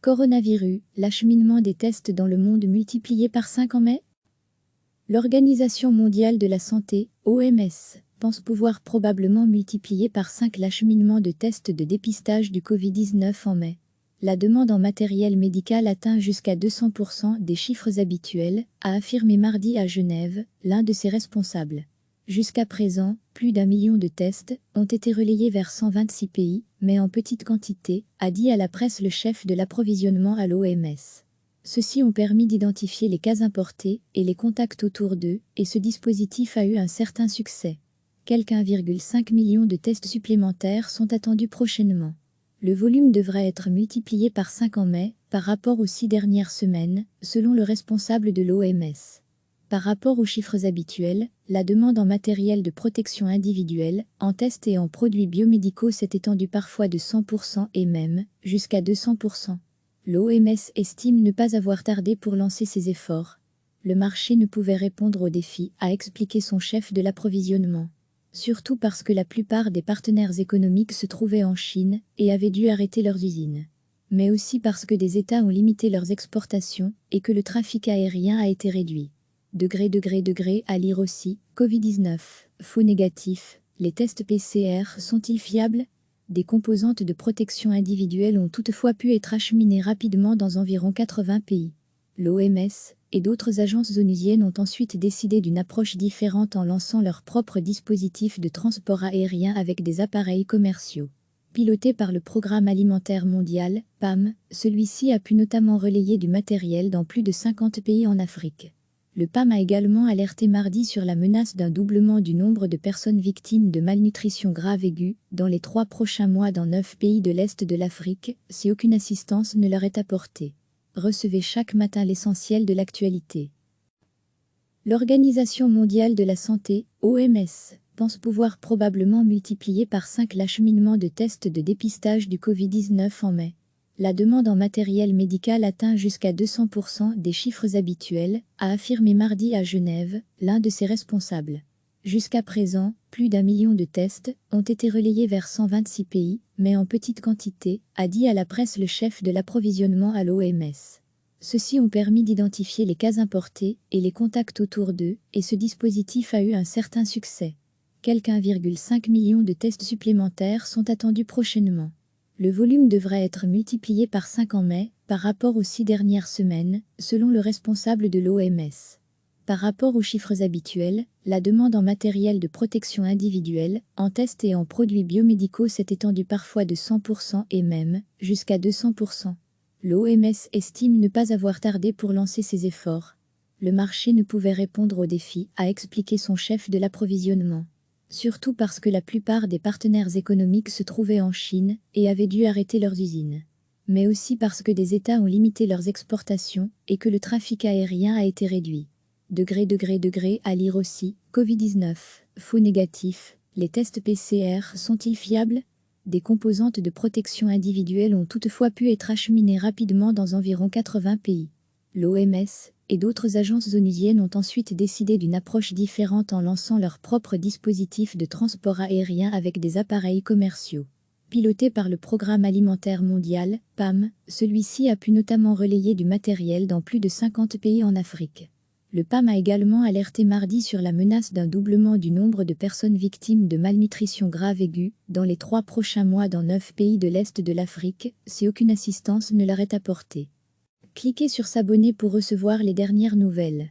Coronavirus, l'acheminement des tests dans le monde multiplié par 5 en mai? L'Organisation mondiale de la santé, OMS, pense pouvoir probablement multiplier par 5 l'acheminement de tests de dépistage du Covid-19 en mai. La demande en matériel médical atteint jusqu'à 200% des chiffres habituels, a affirmé mardi à Genève, l'un de ses responsables. Jusqu'à présent, plus d'1 million de tests ont été relayés vers 126 pays, mais en petite quantité, a dit à la presse le chef de l'approvisionnement à l'OMS. Ceux-ci ont permis d'identifier les cas importés et les contacts autour d'eux, et ce dispositif a eu un certain succès. Quelque 1,5 million de tests supplémentaires sont attendus prochainement. Le volume devrait être multiplié par 5 en mai, par rapport aux 6 dernières semaines, selon le responsable de l'OMS. Par rapport aux chiffres habituels, la demande en matériel de protection individuelle, en tests et en produits biomédicaux s'est étendue parfois de 100% et même jusqu'à 200%. L'OMS estime ne pas avoir tardé pour lancer ses efforts. Le marché ne pouvait répondre au défi, a expliqué son chef de l'approvisionnement. Surtout parce que la plupart des partenaires économiques se trouvaient en Chine et avaient dû arrêter leurs usines. Mais aussi parce que des États ont limité leurs exportations et que le trafic aérien a été réduit. À lire aussi, Covid-19, faux négatif, les tests PCR sont-ils fiables? Des composantes de protection individuelle ont toutefois pu être acheminées rapidement dans environ 80 pays. L'OMS et d'autres agences onusiennes ont ensuite décidé d'une approche différente en lançant leur propre dispositif de transport aérien avec des appareils commerciaux. Piloté par le Programme alimentaire mondial, PAM, celui-ci a pu notamment relayer du matériel dans plus de 50 pays en Afrique. Le PAM a également alerté mardi sur la menace d'un doublement du nombre de personnes victimes de malnutrition grave aiguë dans les 3 prochains mois dans 9 pays de l'Est de l'Afrique, si aucune assistance ne leur est apportée. Recevez chaque matin l'essentiel de l'actualité. L'Organisation mondiale de la santé, OMS, pense pouvoir probablement multiplier par 5 l'acheminement de tests de dépistage du Covid-19 en mai. La demande en matériel médical atteint jusqu'à 200% des chiffres habituels, a affirmé mardi à Genève, l'un de ses responsables. Jusqu'à présent, plus d'1 million de tests ont été relayés vers 126 pays, mais en petite quantité, a dit à la presse le chef de l'approvisionnement à l'OMS. Ceux-ci ont permis d'identifier les cas importés et les contacts autour d'eux, et ce dispositif a eu un certain succès. Quelque 1,5 million de tests supplémentaires sont attendus prochainement. Le volume devrait être multiplié par 5 en mai, par rapport aux 6 dernières semaines, selon le responsable de l'OMS. Par rapport aux chiffres habituels, la demande en matériel de protection individuelle, en tests et en produits biomédicaux s'est étendue parfois de 100% et même jusqu'à 200%. L'OMS estime ne pas avoir tardé pour lancer ses efforts. Le marché ne pouvait répondre au défi, a expliqué son chef de l'approvisionnement. Surtout parce que la plupart des partenaires économiques se trouvaient en Chine et avaient dû arrêter leurs usines. Mais aussi parce que des États ont limité leurs exportations et que le trafic aérien a été réduit. À lire aussi, Covid-19, faux négatif, les tests PCR sont-ils fiables? Des composantes de protection individuelle ont toutefois pu être acheminées rapidement dans environ 80 pays. L'OMS et d'autres agences onusiennes ont ensuite décidé d'une approche différente en lançant leur propre dispositif de transport aérien avec des appareils commerciaux. Piloté par le Programme alimentaire mondial, PAM, celui-ci a pu notamment relayer du matériel dans plus de 50 pays en Afrique. Le PAM a également alerté mardi sur la menace d'un doublement du nombre de personnes victimes de malnutrition grave aiguë dans les 3 prochains mois dans 9 pays de l'Est de l'Afrique, si aucune assistance ne leur est apportée. Cliquez sur s'abonner pour recevoir les dernières nouvelles.